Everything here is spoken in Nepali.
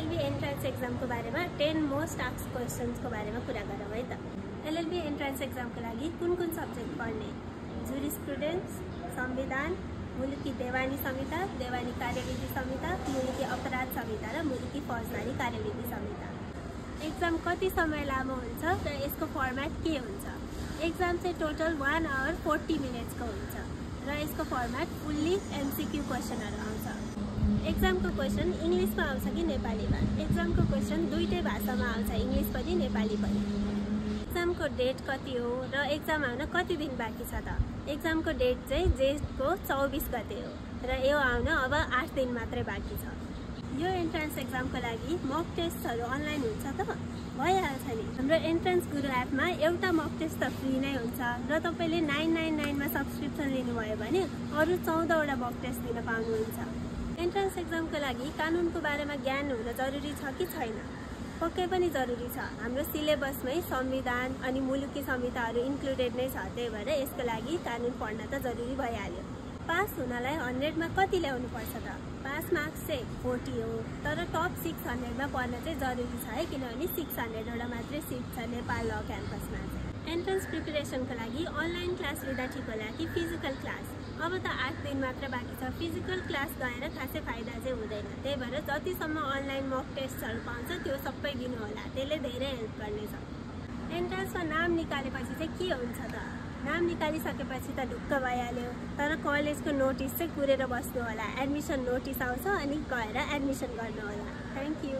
एलएलबी एन्ट्रान्स एक्जामको बारेमा 10 मोस्ट आस्क्ड क्वेशन्सको बारेमा कुरा गरौँ है त। एलएलबी एन्ट्रान्स एक्जामको लागि कुन कुन सब्जेक्ट पढ्ने? जुरिस्प्रुडेन्स, संविधान, मुलुकी देवानी संहिता, देवानी कार्यविधि संहिता, मुलुकी अपराध संहिता र मुलुकी फौजदारी कार्यविधि संहिता। एक्जाम कति समय लामो हुन्छ र यसको फर्मेट के हुन्छ? एक्जाम चाहिँ टोटल 1 आवर 40 मिनट्सको हुन्छ र यसको फर्मेट फुल्ली एमसीक्यू क्वेशनहरु आउँछ। एक्जामको क्वेशन इंग्लिशमा आउँछ कि नेपालीमा? एक्जामको क्वेशन दुईटै भाषामा आउँछ, इंग्लिश पनि नेपाली पनि। एक्जामको डेट कति हो र एक्जाम आउन कति दिन बाँकी छ त? एक्जामको डेट चाहिँ जेठको 24 गते हो र यो आउन अब 8 दिन मात्रै बाँकी छ। यो एन्ट्रान्स एक्जामको लागि मक टेस्टहरु अनलाइन हुन्छ त? भइहाल्छ नि। हाम्रो एन्ट्रान्स गुरु एपमा एउटा मक टेस्ट त फ्री नै हुन्छ र तपाईले 999 मा सब्स्क्रिप्सन लिनुभयो भने अरु 14 वटा मक टेस्ट दिन पाउनुहुन्छ। एन्ट्रान्स एक्जामको लागि कानुनको बारेमा ज्ञान हुन जरुरी छ कि छैन? पक्कै पनि जरुरी छ। हाम्रो सिलेबसमै संविधान अनि मुलुकी संहिताहरु इन्क्लुडेड नै छ, त्यही भएर यसको लागि कानुन पढ्न त जरुरी भइहाल्यो। पास हुनलाई 100 मा कति ल्याउनु पर्छ त? पास मार्क्स चाहिँ 40 हो, तर टप 600 मा पर्न चाहिँ जरुरी छ है, किनभने 600 वटा मात्रै सिट छ नेपाल ल क्याम्पसमा। एन्ट्रान्स प्रिपरेसनको लागि अनलाइन क्लास लिँदा ठिक होला कि फिजिकल क्लास? अब त 8 दिन मात्र बाँकी छ। फिजिकल क्लास गएर खासै फाइदा चाहिँ हुँदैन, त्यही भएर जतिसम्म अनलाइन मक टेस्टहरु पाउँछ त्यो सबै दिनु होला, त्यसले धेरै हेल्प गर्नेछ। एन्ट्रान्समा नाम निकालेपछि चाहिँ के हुन्छ त? नाम निकालिसकेपछि त ढुक्क भइहाल्यो, तर कलेजको नोटिस चाहिँ कुरेर बस्नु होला। एडमिसन नोटिस आउँछ अनि गएर एडमिसन गर्नु होला। Thank you.